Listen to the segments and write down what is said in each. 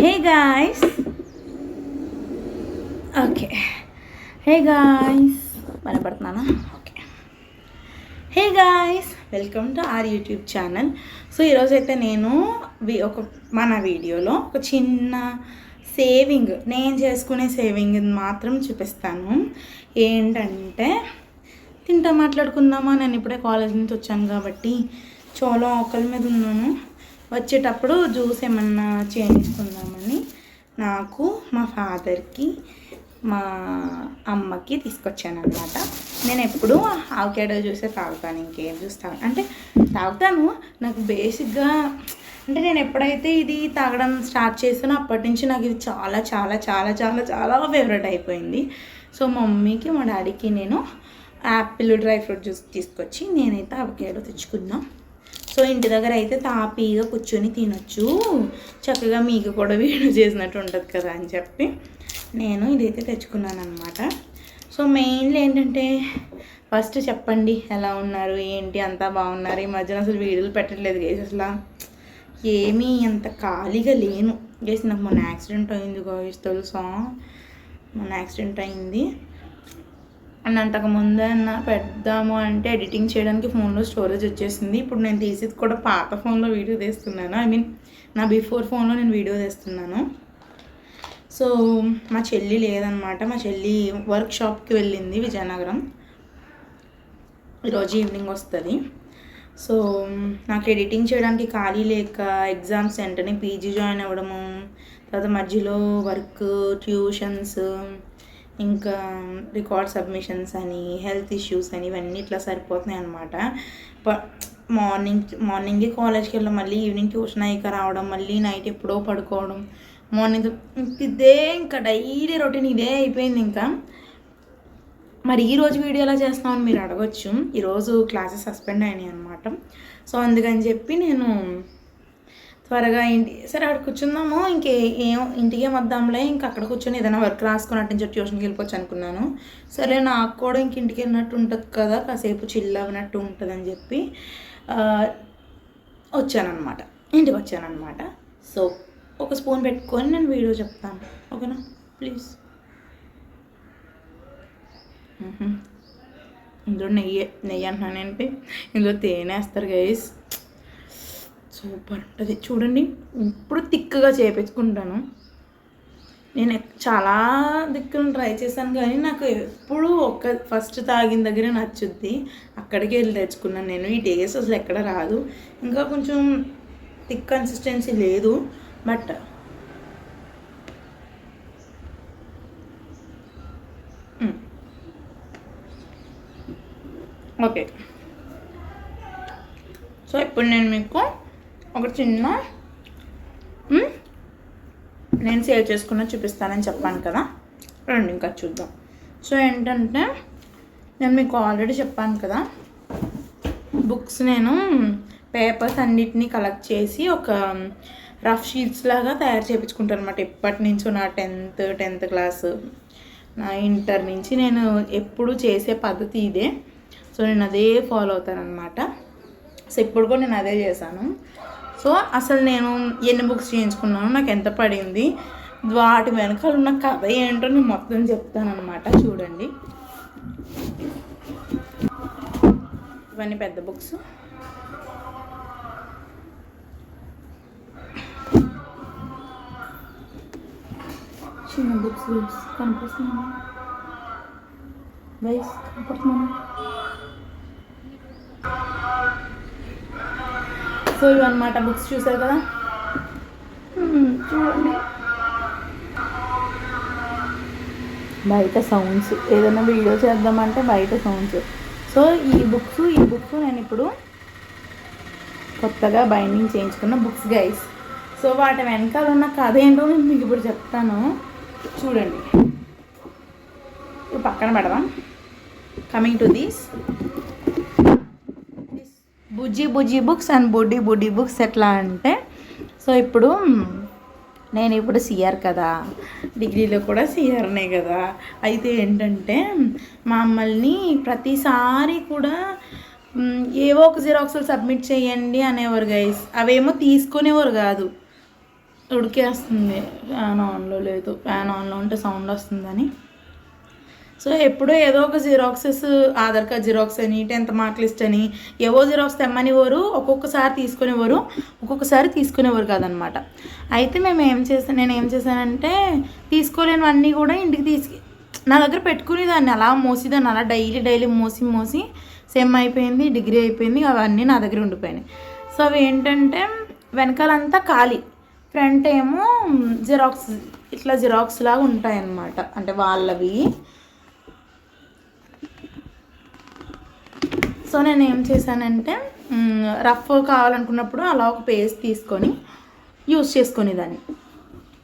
హే guys okay hey guys వినపడుతున్నానా okay hey guys welcome to our YouTube channel. So ఈరోజైతే నేను మన వీడియోలో ఒక చిన్న సేవింగ్ నేను చేసుకునే సేవింగ్ మాత్రం చూపిస్తాను. ఏంటంటే తింటా మాట్లాడుకుందామా, నేను ఇప్పుడే కాలేజ్ నుంచి వచ్చాను కాబట్టి చాలా ఆకలి మీద ఉన్నాను. వచ్చేటప్పుడు జ్యూస్ ఏమన్నా చేయించుకుందామని నాకు, మా ఫాదర్కి, మా అమ్మకి తీసుకొచ్చాను అనమాట. నేను ఎప్పుడూ ఆవకాడో జ్యూసే తాగుతాను, ఇంకేం జ్యూస్ అంటే తాగుతాను. నాకు బేసిక్గా అంటే నేను ఎప్పుడైతే ఇది తాగడం స్టార్ట్ చేసానో అప్పటి నుంచి నాకు ఇది చాలా చాలా చాలా చాలా చాలా ఫేవరెట్ అయిపోయింది. సో మా మమ్మీకి, మా డాడీకి నేను యాపిల్ డ్రై ఫ్రూట్ జ్యూస్ తీసుకొచ్చి నేనైతే ఆవకాడో తెచ్చుకున్నాను. సో ఇంటి దగ్గర అయితే తాపీగా కూర్చొని తినొచ్చు, చక్కగా మీకు కూడా వీడియో చేసినట్టు ఉంటుంది కదా అని చెప్పి నేను ఇదైతే తెచ్చుకున్నాను అనమాట. సో మెయిన్లీ ఏంటంటే ఫస్ట్ చెప్పండి ఎలా ఉన్నారు, ఏంటి, అంతా బాగున్నారు? ఈ మధ్యన అసలు వీడియోలు పెట్టట్లేదు గేస్, అసలు ఏమీ అంత ఖాళీగా లేను గేస్. నాకు మొన్న యాక్సిడెంట్ అయింది గేస్, తెలుసా? మొన్న యాక్సిడెంట్ అయింది అండ్ అంతకుముందు పెడదాము అంటే ఎడిటింగ్ చేయడానికి ఫోన్లో స్టోరేజ్ వచ్చేసింది. ఇప్పుడు నేను తీసేది కూడా పాత ఫోన్లో వీడియో తీస్తున్నాను, నా బిఫోర్ ఫోన్లో నేను వీడియో తీస్తున్నాను. సో మా చెల్లి లేదనమాట, మా చెల్లి వర్క్ షాప్కి వెళ్ళింది విజయనగరం, ఈరోజు ఈవినింగ్ వస్తుంది. సో నాకు ఎడిటింగ్ చేయడానికి ఖాళీ లేక ఎగ్జామ్స్ వెంటనే పీజీ జాయిన్ అవ్వడము, తర్వాత మధ్యలో వర్క్, ట్యూషన్స్, ఇంకా రికార్డ్ సబ్మిషన్స్ అని, హెల్త్ ఇష్యూస్ అని, ఇవన్నీ ఇట్లా సరిపోతున్నాయి అనమాట. మార్నింగే కాలేజ్కి వెళ్ళడం, మళ్ళీ ఈవినింగ్ ట్యూషన్ అయ్యాక రావడం, మళ్ళీ నైట్ ఎప్పుడో పడుకోవడం, మార్నింగ్ ఇదే ఇంకా డైలీ రొటీన్ ఇదే అయిపోయింది. ఇంకా మరి ఈరోజు వీడియో ఎలా చేస్తామని మీరు అడగచ్చు. ఈరోజు క్లాసెస్ సస్పెండ్ అయినాయి అనమాట. సో అందుకని చెప్పి నేను త్వరగా సరే అక్కడ కూర్చుందాము, ఇంటికే వద్దాంలే, ఇంకా అక్కడ కూర్చొని ఏదైనా వర్క్ రాసుకున్నట్టు నుంచి ట్యూషన్కి వెళ్ళిపోవచ్చు అనుకున్నాను. సరే నాకు కూడా ఇంటికి వెళ్ళినట్టు ఉంటుంది కదా, కాసేపు చిల్ అవ్వనట్టు ఉంటుంది అని చెప్పి ఇంటికి వచ్చానమాట. సో ఒక స్పూన్ పెట్టుకొని నేను వీడియో చెప్తాను, ఓకేనా? ప్లీజ్. ఇందులో నెయ్యి అంటున్నాను ఏంటి, ఇందులో తేనె వేస్తారు గైస్, సూపర్ ఉంటుంది చూడండి. ఇప్పుడు థిక్గా చేయించుకుంటాను. నేను చాలా దిక్కులను ట్రై చేశాను కానీ నాకు ఎప్పుడు ఫస్ట్ తాగిన దగ్గరే నచ్చుద్ది, అక్కడికి వెళ్ళి తెచ్చుకున్నాను నేను. ఈ టేస్ట్ అసలు ఎక్కడ రాదు, ఇంకా కొంచెం థిక్ కన్సిస్టెన్సీ లేదు, బట్ ఓకే. సో ఇప్పుడు నేను మీకు ఒక చిన్న నేను సేవ్ చేసుకున్న చూపిస్తానని చెప్పాను కదా, రండి ఇంకా చూద్దాం. సో ఏంటంటే నేను మీకు ఆల్రెడీ చెప్పాను కదా, బుక్స్ నేను పేపర్స్ అన్నిటినీ కలెక్ట్ చేసి ఒక రఫ్ షీట్స్ లాగా తయారు చేయించుకుంటాను అనమాట. ఎప్పటి నుంచో నా టెన్త్ క్లాస్, నా ఇంటర్ నుంచి నేను ఎప్పుడు చేసే పద్ధతి ఇదే. సో నేను అదే ఫాలో అవుతాను అనమాట. సో ఇప్పుడు కూడా నేను అదే చేశాను. సో అసలు నేను ఎన్ని బుక్స్ చేయించుకున్నాను, నాకు ఎంత పడింది, వాటి వెనకాల ఉన్న కథ ఏంటో నేను మొత్తం చెప్తాను అనమాట. చూడండి, ఇవన్నీ పెద్ద బుక్స్, చిన్న బుక్స్ కనిపిస్తున్నాను వైస్ కనపడుతున్నాను. సో ఇవన్నమాట బుక్స్, చూసారు కదా, చూడండి. బయట సౌండ్స్, ఏదైనా వీడియో చేద్దామంటే బయట సౌండ్స్. సో ఈ బుక్స్ నేను ఇప్పుడు కొత్తగా బైండింగ్ చేయించుకున్న బుక్స్ గైస్. సో వాటి వెనకాల ఉన్న కథ ఏంటో నేను మీకు ఇప్పుడు చెప్తాను, చూడండి. ఇప్పుడు పక్కన పెడదాం. Coming to this Bujji books and బుడ్డి బుక్స్ ఎట్లా అంటే, సో ఇప్పుడు నేను ఇప్పుడు సిఆర్ కదా, డిగ్రీలో కూడా సిఆర్నే కదా. అయితే ఏంటంటే మమ్మల్ని ప్రతిసారి కూడా ఏవో ఒక జిరాక్స్లు సబ్మిట్ చేయండి అనేవారు గైస్. అవేమో తీసుకునేవారు కాదు, ఉడికేస్తుంది. ఫ్యాన్ ఆన్లో లేదు, ఫ్యాన్ ఆన్లో ఉంటే సౌండ్ వస్తుందని. సో ఎప్పుడో ఏదో ఒక జిరాక్సెస్, ఆధార్ కార్డ్ జిరాక్స్ అని, 10th మార్క్ లిస్ట్ అని ఏవో జిరాక్స్ తెమ్మనివ్వరు. ఒక్కొక్కసారి తీసుకునేవారు, ఒక్కొక్కసారి తీసుకునేవారు కాదనమాట. అయితే నేను ఏం చేశానంటే తీసుకోలేనివన్నీ కూడా ఇంటికి నా దగ్గర పెట్టుకునేదాన్ని, అలా మోసేదాన్ని. అలా డైలీ మోసి సెమ్ అయిపోయింది, డిగ్రీ అయిపోయింది, అవన్నీ నా దగ్గర ఉండిపోయినాయి. సో అవి ఏంటంటే వెనకాలంతా ఖాళీ, ఫ్రంట్ ఏమో జిరాక్స్, ఇట్లా జిరాక్స్ లాగా ఉంటాయన్నమాట, అంటే వాళ్ళవి. సో నేను ఏం చేశానంటే రఫ్ కావాలనుకున్నప్పుడు అలా ఒక పేజ్ తీసుకొని యూజ్ చేసుకునేదాన్ని.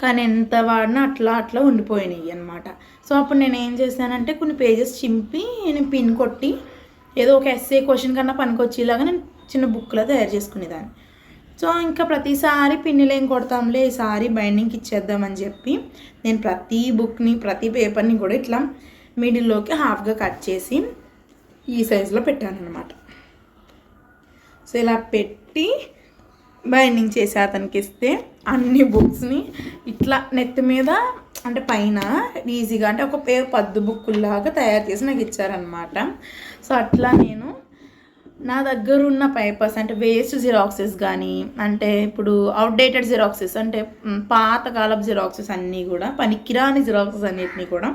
కానీ ఎంత వాడినా అట్లా ఉండిపోయినాయి అనమాట. సో అప్పుడు నేను ఏం చేశానంటే కొన్ని పేజెస్ చింపి నేను పిన్ కొట్టి ఏదో ఒక ఎస్ఏ క్వశ్చన్ కన్నా పనికొచ్చేలాగా నేను చిన్న బుక్లో తయారు చేసుకునేదాన్ని. సో ఇంకా ప్రతిసారి పిన్నులు ఏం కొడతాంలే, ఈసారి బైండింగ్కి ఇచ్చేద్దామని చెప్పి నేను ప్రతి బుక్ని, ప్రతి పేపర్ని కూడా ఇట్లా మిడిల్లోకి హాఫ్గా కట్ చేసి ఈ సైజులో పెట్టాను అనమాట. సో ఇలా పెట్టి బైండింగ్ చేసి అతనికి ఇస్తే అన్ని బుక్స్ని ఇట్లా నెత్తి మీద, అంటే పైన ఈజీగా, అంటే ఒక పద్దు బుక్కుల్లాగా తయారు చేసి నాకు ఇచ్చారనమాట. సో అట్లా నేను నా దగ్గర ఉన్న పేపర్స్, అంటే వేస్ట్ జిరాక్సెస్ కానీ, అంటే ఇప్పుడు అవుట్డేటెడ్ జిరాక్సెస్, అంటే పాతకాలపు జిరాక్సెస్ అన్నీ కూడా, పనికిరాని జిరాక్సెస్ అన్నిటినీ కూడా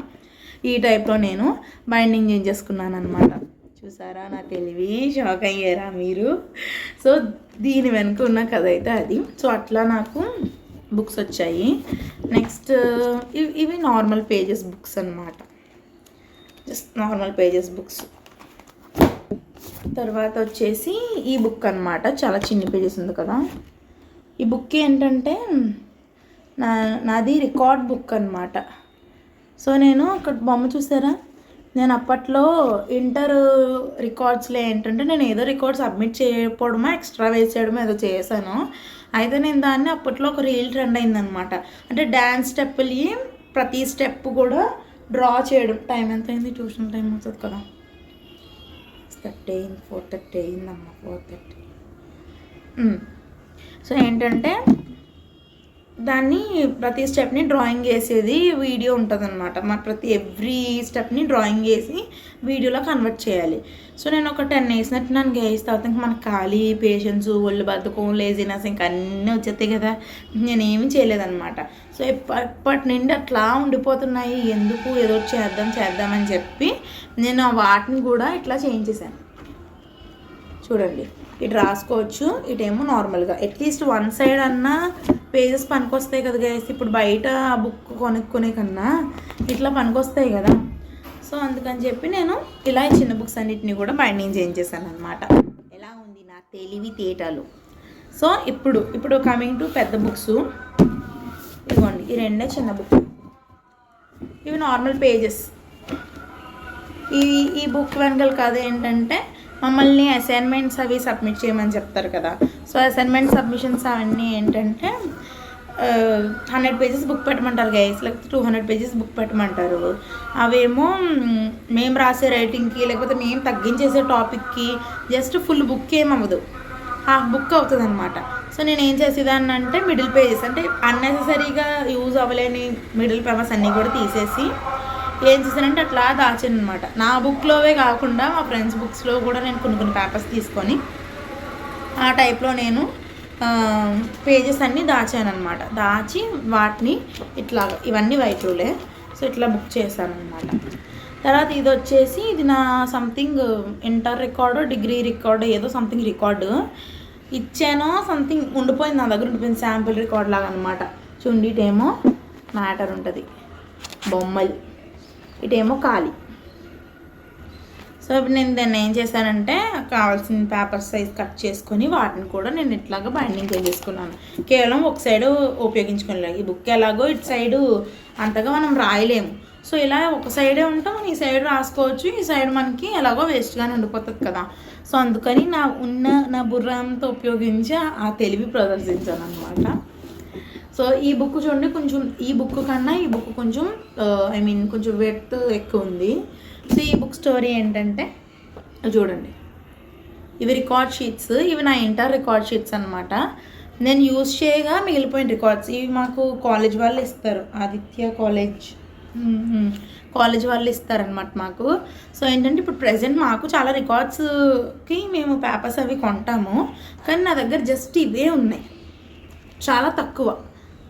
ఈ టైప్లో నేను బైండింగ్ చేయించేసుకున్నాను అనమాట. చూసారా నా తెలివి, షాక్ అయ్యారా మీరు? సో దీని వెనుక ఉన్న కథ అయితే అది. సో అట్లా నాకు బుక్స్ వచ్చాయి. నెక్స్ట్ ఇవి నార్మల్ పేజెస్ బుక్స్ అనమాట, జస్ట్ నార్మల్ పేజెస్ బుక్స్. తర్వాత వచ్చేసి ఈ బుక్ అనమాట, చాలా చిన్న పేజెస్ ఉంది కదా. ఈ బుక్ ఏంటంటే నాది రికార్డ్ బుక్ అనమాట. సో నేను అక్కడ బొమ్మ చూసారా, నేను అప్పట్లో ఇంటర్ రికార్డ్స్లో ఏంటంటే నేను ఏదో రికార్డ్ సబ్మిట్ చేయకపోవడమో ఎక్స్ట్రా వేసేయడమో ఏదో చేశాను. అయితే నేను దాన్ని అప్పట్లో ఒక రీల్ ట్రెండ్ అయిందనమాట. అంటే డ్యాన్స్ స్టెప్పులు ప్రతి స్టెప్ కూడా డ్రా చేయడం. టైం ఎంత అయింది? ట్యూషన్ టైం అవుతుంది కదా, 4:30 అయిందమ్మా, 4:30. సో ఏంటంటే దాన్ని ప్రతి స్టెప్ని డ్రాయింగ్ వేసేది వీడియో ఉంటుంది అనమాట. ప్రతి ఎవ్రీ స్టెప్ని డ్రాయింగ్ వేసి వీడియోలో కన్వర్ట్ చేయాలి. సో నేను ఒక 10 వేసినట్టు నన్ను గేసిన తర్వాత ఇంకా మనకు ఖాళీ, పేషెన్స్, ఒళ్ళు బద్ధకం, లేజినెస్ ఇంకా అన్నీ వచ్చేస్తాయి కదా. నేనేమీ చేయలేదన్నమాట. సో ఎప్పటి నుండి అట్లా ఉండిపోతున్నాయి, ఎందుకు ఏదో చేద్దామని చెప్పి నేను వాటిని కూడా ఇట్లా చేయించేసాను. చూడండి, ఇటు రాసుకోవచ్చు, ఇటేమో నార్మల్గా అట్లీస్ట్ వన్ సైడ్ అన్నా పేజెస్ పనికొస్తాయి కదా గైస్. ఇప్పుడు బయట బుక్ కొనుక్కునే కన్నా ఇట్లా పనికొస్తాయి కదా. సో అందుకని చెప్పి నేను ఇలా చిన్న బుక్స్ అన్నిటిని కూడా బైండింగ్ చేయించేసాను అనమాట. ఎలా ఉంది నా తెలివితేటలు? సో ఇప్పుడు కమింగ్ టు పెద్ద బుక్స్. ఇదిగోండి, ఈ రెండే చిన్న బుక్, ఇవి నార్మల్ పేజెస్. ఈ బుక్ వెనకాల కథ ఏంటంటే మమ్మల్ని అసైన్మెంట్స్ అవి సబ్మిట్ చేయమని చెప్తారు కదా. సో అసైన్మెంట్ సబ్మిషన్స్ అవన్నీ ఏంటంటే 100 పేజెస్ బుక్ పెట్టమంటారు గైస్, లేకపోతే 200 పేజెస్ బుక్ పెట్టమంటారు. అవేమో మేము రాసే రైటింగ్కి, లేకపోతే మేము తగ్గించేసే టాపిక్కి జస్ట్ ఫుల్ బుక్ ఏమవ్వదు, హాఫ్ బుక్ అవుతుంది అనమాట. సో నేను ఏం చేసేదాన్ని అంటే మిడిల్ పేజెస్, అంటే అన్నెసెసరీగా యూజ్ అవ్వలేని మిడిల్ పేపర్స్ అన్నీ కూడా తీసేసి ఏం చేశానంటే అట్లా దాచాను అనమాట. నా బుక్లోవే కాకుండా మా ఫ్రెండ్స్ బుక్స్లో కూడా నేను కొన్ని పేపర్స్ తీసుకొని ఆ టైప్లో నేను పేజెస్ అన్నీ దాచాను అనమాట. దాచి వాటిని ఇట్లా, ఇవన్నీ వైట్ రూలే, సో ఇట్లా బుక్ చేశాను అనమాట. తర్వాత ఇది వచ్చేసి, ఇది నా something inter record, degree record, ఏదో సంథింగ్ రికార్డు ఇచ్చానో సంథింగ్ ఉండిపోయింది, నా దగ్గర ఉండిపోయింది, శాంపుల్ రికార్డ్ లాగా అనమాట. చూడండి, ఇటేమో మ్యాటర్ ఉంటుంది, బొమ్మలు, ఇటేమో ఖాళీ. సో ఇప్పుడు నేను దాన్ని ఏం చేశానంటే కావాల్సిన పేపర్ సైజ్ కట్ చేసుకొని వాటిని కూడా నేను ఇట్లాగా బైండింగ్ చేసేసుకున్నాను. కేవలం ఒక సైడు ఉపయోగించుకోలేదు. ఈ బుక్ ఎలాగో ఇటు సైడు అంతగా మనం రాయలేము. సో ఇలా ఒక సైడే ఉంటాం, మనం ఈ సైడ్ రాసుకోవచ్చు, ఈ సైడ్ మనకి ఎలాగో వేస్ట్గానే ఉండిపోతుంది కదా. సో అందుకని నా బుర్రంతో ఉపయోగించి ఆ తెలివి ప్రదర్శించాను అనమాట. సో ఈ బుక్ చూడండి, కొంచెం ఈ బుక్ కన్నా ఈ బుక్ కొంచెం కొంచెం వెత్ ఎక్కువ ఉంది. సో ఈ బుక్ స్టోరీ ఏంటంటే చూడండి, ఇవి రికార్డ్ షీట్స్, ఇవి నా ఇంటర్ రికార్డ్ షీట్స్ అనమాట. నేను యూజ్ చేయగా మిగిలిపోయిన రికార్డ్స్ ఇవి మాకు కాలేజ్ వాళ్ళు ఇస్తారు, ఆదిత్య కాలేజ్ వాళ్ళు ఇస్తారనమాట మాకు. సో ఏంటంటే ఇప్పుడు ప్రజెంట్ మాకు చాలా రికార్డ్స్కి మేము పేపర్స్ అవి కొంటాము, కానీ నా దగ్గర జస్ట్ ఇవే ఉన్నాయి, చాలా తక్కువ.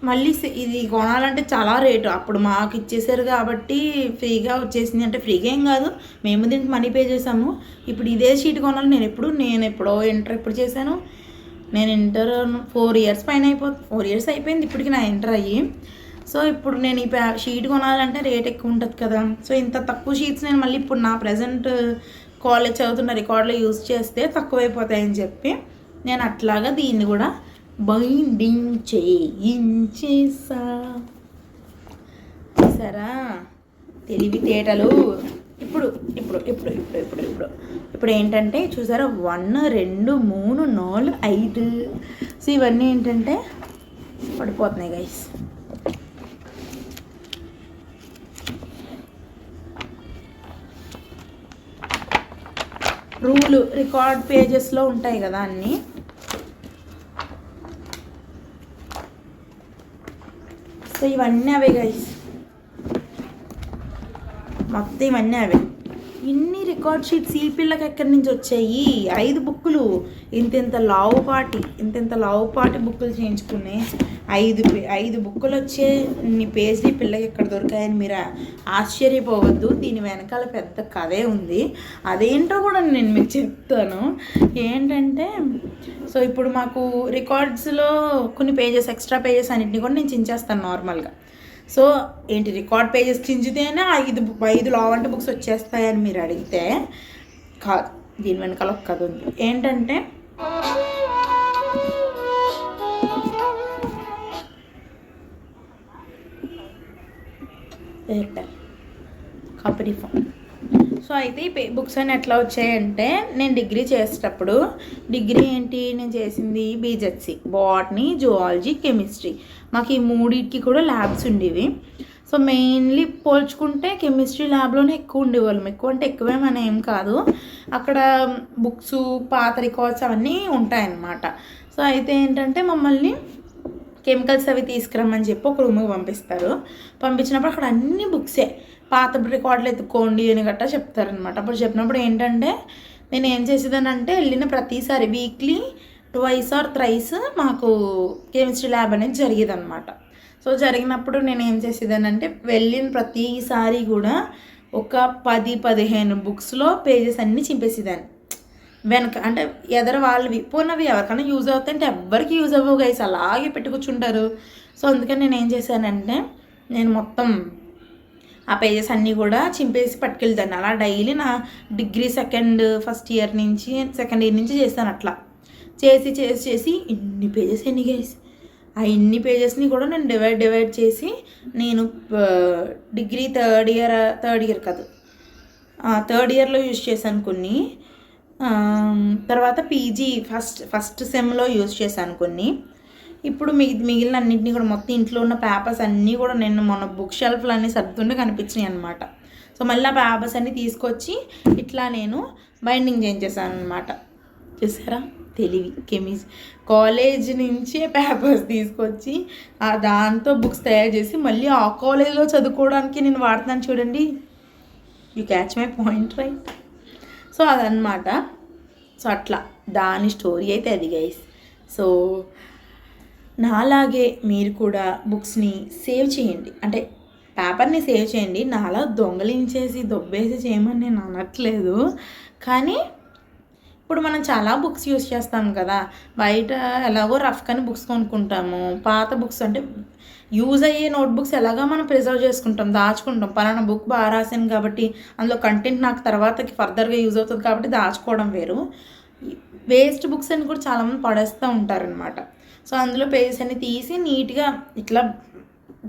మళ్ళీ ఇది కొనాలంటే చాలా రేటు. అప్పుడు మాకు ఇచ్చేసారు కాబట్టి ఫ్రీగా వచ్చేసింది, అంటే ఫ్రీగా ఏం కాదు, మేము దీనికి మనీ పే చేసాము. ఇప్పుడు ఇదే షీట్ కొనాలి. నేను ఎప్పుడో ఇంటర్ ఎప్పుడు చేశాను, నేను ఇంటర్ 4 years పైన 4 years అయిపోయింది ఇప్పటికి నా ఇంటర్ అయ్యి. సో ఇప్పుడు నేను ఈ షీట్ కొనాలంటే రేట్ ఎక్కువ ఉంటుంది కదా. సో ఇంత తక్కువ షీట్స్ నేను మళ్ళీ ఇప్పుడు నా ప్రజెంట్ కాలేజ్ చదువుతున్న రికార్డులో యూజ్ చేస్తే తక్కువైపోతాయని చెప్పి నేను అట్లాగా దీన్ని కూడా బైండింగ్ చేయించేసా. సరా తెలివితేటలు. ఇప్పుడు ఇప్పుడు ఇప్పుడు ఇప్పుడు ఇప్పుడు ఇప్పుడు ఇప్పుడు ఏంటంటే చూసారా, 1 2 3 4 5. సో ఇవన్నీ ఏంటంటే పడిపోతున్నాయి గైస్. రూల్ రికార్డ్ పేజెస్లో ఉంటాయి కదా అన్నీ. సో ఇవన్నీ అవే గైస్, మొత్తం ఇవన్నీ అవే. ఇన్ని రికార్డ్ షీట్స్ ఈ పిల్లకి ఎక్కడి నుంచి వచ్చాయి? 5 బుక్కులు, ఇంత లావుపాటి బుక్కులు చేయించుకుని 5 బుక్కులు వచ్చే ఇన్ని పేజీలు పిల్లకి ఎక్కడ దొరికాయని మీరు ఆశ్చర్యపోవద్దు. దీని వెనకాల పెద్ద కథే ఉంది, అదేంటో కూడా నేను మీకు చెప్తాను. ఏంటంటే సో ఇప్పుడు మాకు రికార్డ్స్లో కొన్ని పేజెస్, ఎక్స్ట్రా పేజెస్ అన్నింటినీ కూడా నేను చించేస్తాను నార్మల్గా. సో ఏంటి, రికార్డ్ పేజెస్ చించితేనే 5 లావంటి బుక్స్ వచ్చేస్తాయని మీరు అడిగితే కాదు. దీని వెనకాల ఒక కథ ఉంది. ఏంటంటే కంపెనీ ఫోన్. సో అయితే ఈ బుక్స్ అని ఎట్లా వచ్చాయంటే, నేను డిగ్రీ చేసేటప్పుడు, డిగ్రీ ఏంటి నేను చేసింది బీజెడ్సీ, బాటనీ, జువాలజీ, కెమిస్ట్రీ. మాకు ఈ 3కి కూడా ల్యాబ్స్ ఉండేవి. సో మెయిన్లీ పోల్చుకుంటే కెమిస్ట్రీ ల్యాబ్లోనే ఎక్కువ ఉండేవాళ్ళం. ఎక్కువ అంటే ఎక్కువేమని ఏం కాదు, అక్కడ బుక్స్, పాత రికార్డ్స్ అవన్నీ ఉంటాయన్నమాట. సో అయితే ఏంటంటే మమ్మల్ని కెమికల్స్ అవి తీసుకురమ్మని చెప్పి ఒక రూమ్కి పంపిస్తారు. పంపించినప్పుడు అక్కడ అన్ని బుక్సే, పాత రికార్డులు ఎత్తుక్కోండి అని గట్టా చెప్తారనమాట. అప్పుడు చెప్పినప్పుడు ఏంటంటే నేను ఏం చేసేదానంటే, వెళ్ళిన ప్రతిసారి వీక్లీ 2 or 3 మాకు కెమిస్ట్రీ ల్యాబ్ అనేది జరిగేదన్నమాట. సో జరిగినప్పుడు నేను ఏం చేసేదానంటే, వెళ్ళిన ప్రతిసారి కూడా ఒక 10-15 బుక్స్లో పేజెస్ అన్నీ చింపేసేదాన్ని వెనక. అంటే ఎదర వాళ్ళవి పోయినవి ఎవరికైనా యూజ్ అవుతాయంటే ఎవ్వరికి యూజ్ అవ్వవు గైస్, అలాగే పెట్టి కూర్చుంటారు. సో అందుకని నేను ఏం చేశానంటే, నేను మొత్తం ఆ పేజెస్ అన్నీ కూడా చింపేసి పట్టుకెళ్తాను. అలా డైలీ నా డిగ్రీ ఫస్ట్ ఇయర్ నుంచి సెకండ్ ఇయర్ నుంచి చేస్తాను. అట్లా చేసి ఇన్ని పేజెస్ ఎన్ని గైస్, ఆ ఇన్ని పేజెస్ని కూడా నేను డివైడ్ చేసి నేను డిగ్రీ థర్డ్ ఇయర్లో యూజ్ చేశాను కొన్ని. తర్వాత పీజీ ఫస్ట్ సెమ్లో యూజ్ చేశాను కొన్ని. ఇప్పుడు మిగిలిన అన్నింటినీ కూడా మొత్తం ఇంట్లో ఉన్న పేపర్స్ అన్నీ కూడా నేను మొన్న బుక్ షెల్ఫ్లు అన్నీ సర్దుతుంటే కనిపించినాయి అనమాట. సో మళ్ళీ ఆ పేపర్స్ అన్నీ తీసుకొచ్చి ఇట్లా నేను బైండింగ్ చేయించేసాను అనమాట. చూసారా తెలివి. కాలేజ్ నుంచే పేపర్స్ తీసుకొచ్చి దాంతో బుక్స్ తయారు చేసి మళ్ళీ ఆ కాలేజ్లో చదువుకోవడానికి నేను వాడుతున్నాను చూడండి. You catch my point right? So అదనమాట. సో అట్లా దాని స్టోరీ అయితే అది గైస్. సో నాలాగే మీరు కూడా బుక్స్ని సేవ్ చేయండి, అంటే పేపర్ని సేవ్ చేయండి. నాలా దొంగలించేసి దొబ్బేసి చేయమని నేను అనట్లేదు, కానీ ఇప్పుడు మనం చాలా బుక్స్ యూస్ చేస్తాం కదా, బయట ఎలాగో రఫ్గానే బుక్స్ కొనుక్కుంటాము. పాత బుక్స్ అంటే యూజ్ అయ్యే నోట్బుక్స్ ఎలాగో మనం ప్రిజర్వ్ చేసుకుంటాం, దాచుకుంటాం. పలానా బుక్ బాగా రాశాను కాబట్టి అందులో కంటెంట్ నాకు తర్వాతకి ఫర్దర్గా యూజ్ అవుతుంది కాబట్టి దాచుకోవడం వేరు. వేస్ట్ బుక్స్ అని కూడా చాలామంది పడేస్తూ ఉంటారనమాట. సో అందులో పేజెస్ అన్ని తీసి నీట్గా ఇట్లా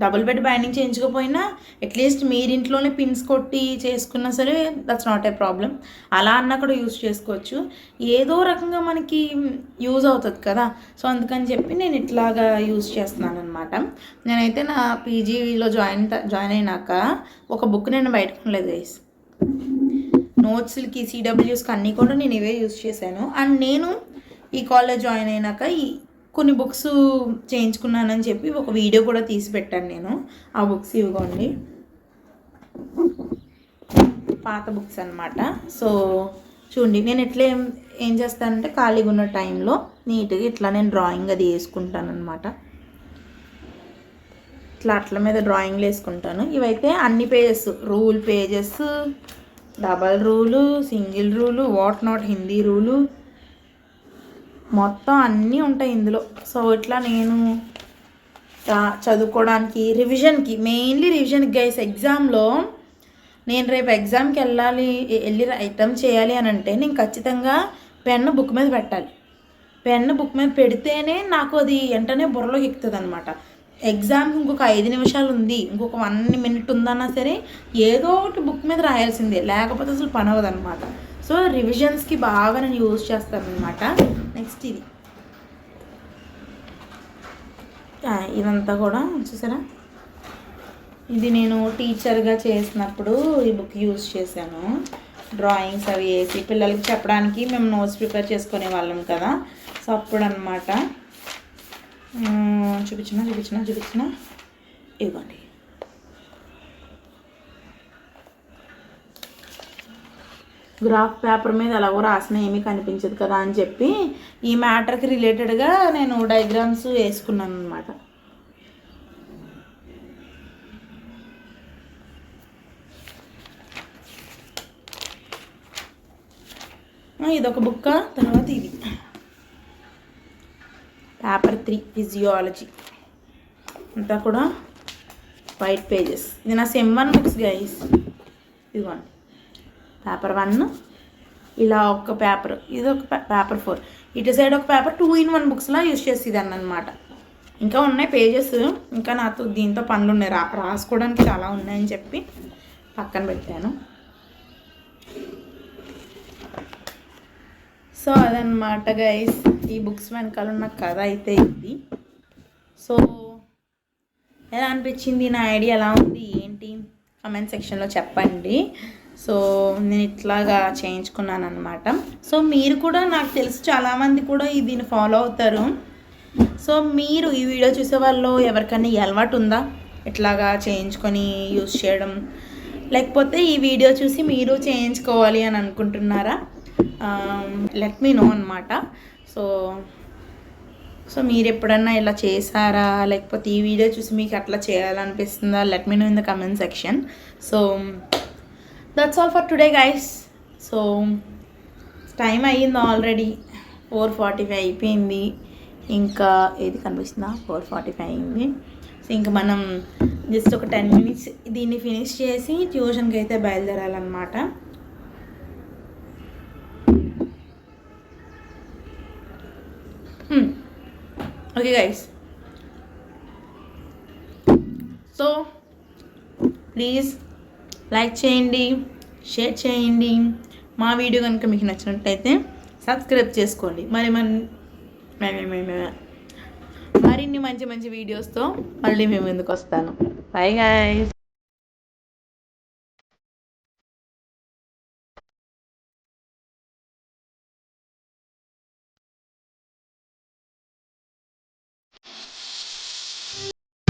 డబుల్ బెడ్ బైండింగ్ చేయించుకోపోయినా అట్లీస్ట్ మీరింట్లోనే పిన్స్ కొట్టి చేసుకున్నా సరే దట్స్ నాట్ ఏ ప్రాబ్లం. అలా అన్నా కూడా యూజ్ చేసుకోవచ్చు, ఏదో రకంగా మనకి యూజ్ అవుతుంది కదా. సో అందుకని చెప్పి నేను ఇట్లాగా యూజ్ చేస్తున్నాను అనమాట. నేనైతే నా పీజీలో జాయిన్ అయినాక ఒక బుక్ నేను బయట కొనలేదు గైస్. నోట్స్లకి సిడబ్ల్యూస్కి అన్నీ కూడా నేను ఇవే యూజ్ చేశాను. అండ్ నేను ఈ కాలేజ్ జాయిన్ అయినాక కొన్ని బుక్స్ చేయించుకున్నానని చెప్పి ఒక వీడియో కూడా తీసి పెట్టాను నేను. ఆ బుక్స్ ఇవ్వండి, పాత బుక్స్ అనమాట. సో చూడండి, నేను ఇట్లా ఏం చేస్తానంటే ఖాళీగా ఉన్న టైంలో నీట్గా ఇట్లా నేను డ్రాయింగ్ అది వేసుకుంటాను అనమాట. ఇట్లా అట్ల మీద డ్రాయింగ్లు వేసుకుంటాను. ఇవైతే అన్ని pages, rule pages, double rule, single rule, what not Hindi rule, మొత్తం అన్నీ ఉంటాయి ఇందులో. సో ఇట్లా నేను చదువుకోవడానికి, రివిజన్కి, మెయిన్లీ రివిజన్కి గైస్. ఎగ్జామ్లో నేను రేపు ఎగ్జామ్కి వెళ్ళి అటెంప్ట్ చేయాలి అని అంటే నేను ఖచ్చితంగా పెన్ను బుక్ మీద పెట్టాలి. పెన్ను బుక్ మీద పెడితేనే నాకు అది వెంటనే బుర్రలోకి ఎక్కుతుంది అనమాట. ఎగ్జామ్కి ఇంకొక 5 నిమిషాలు ఉంది, ఇంకొక 1 మినిట్ ఉందన్నా సరే ఏదో ఒకటి బుక్ మీద రాయాల్సిందే, లేకపోతే అసలు పని అవ్వదు అనమాట. సో రివిజన్స్కి బాగా నేను యూజ్ చేస్తాను అనమాట. నెక్స్ట్ ఇదంతా కూడా చూసారా, ఇది నేను టీచర్గా చేసినప్పుడు ఈ బుక్ యూజ్ చేశాను. డ్రాయింగ్స్ అవి వేసి పిల్లలకి చెప్పడానికి మేము నోట్స్ ప్రిపేర్ చేసుకునే వాళ్ళం కదా. సో అప్పుడు అనమాట. చూపించిన ఇవ్వండి. గ్రాఫ్ పేపర్ మీద ఎలాగో రాసిన ఏమీ కనిపించదు కదా అని చెప్పి ఈ మ్యాటర్కి రిలేటెడ్గా నేను డయాగ్రామ్స్ వేసుకున్నాను అనమాట. ఇదొక బుక్క. తర్వాత ఇది పేపర్ 3 ఫిజియాలజీ, అంతా కూడా వైట్ పేజెస్. ఇది నా సెమ్ 1 బుక్స్ గైస్. ఇదిగోండి పేపర్ 1, ఇలా ఒక పేపర్, ఇది ఒక పేపర్ 4, ఇటు సైడ్ ఒక పేపర్. 2 in 1 బుక్స్లా యూజ్ చేసేదాన్ని అనమాట. ఇంకా ఉన్నాయి పేజెస్, ఇంకా నాతో దీంతో పనులు ఉన్నాయి, రాసుకోవడానికి చాలా ఉన్నాయని చెప్పి పక్కన పెట్టాను. సో అదనమాట గైస్, ఈ బుక్స్ వెనకాల ఉన్న కథ అయితే ఇది. సో ఎలా అనిపించింది, నా ఐడియా ఎలా ఉంది ఏంటి కామెంట్ సెక్షన్లో చెప్పండి. సో నేను ఇట్లాగా చేయించుకున్నాను అనమాట. సో మీరు కూడా, నాకు తెలుసు చాలామంది కూడా దీన్ని ఫాలో అవుతారు. సో మీరు ఈ వీడియో చూసే వాళ్ళు ఎవరికైనా అలవాటు ఉందా ఇట్లాగా చేయించుకొని యూజ్ చేయడం, లేకపోతే ఈ వీడియో చూసి మీరు చేయించుకోవాలి అని అనుకుంటున్నారా? లెట్ మీ నో అనమాట. సో మీరు ఎప్పుడన్నా ఇలా చేశారా, లేకపోతే ఈ వీడియో చూసి మీకు అట్లా చేయాలనిపిస్తుందా? Let me know in the comment section. So that's all for today guys. So time అయ్యింది ఆల్రెడీ, 4:45 అయిపోయింది. ఇంకా ఏది కనిపిస్తుందా, 4:45 అయింది. సో ఇంకా మనం జస్ట్ ఒక 10 minutes దీన్ని ఫినిష్ చేసి ట్యూషన్కి అయితే బయలుదేరాలన్నమాట. Okay guys, so please like చేయండి, షేర్ చేయండి. మా వీడియో కనుక మీకు నచ్చినట్టయితే సబ్స్క్రైబ్ చేసుకోండి. మరిన్ని మంచి మంచి వీడియోస్తో మళ్ళీ మేము ముందుకు వస్తాను. Bye guys.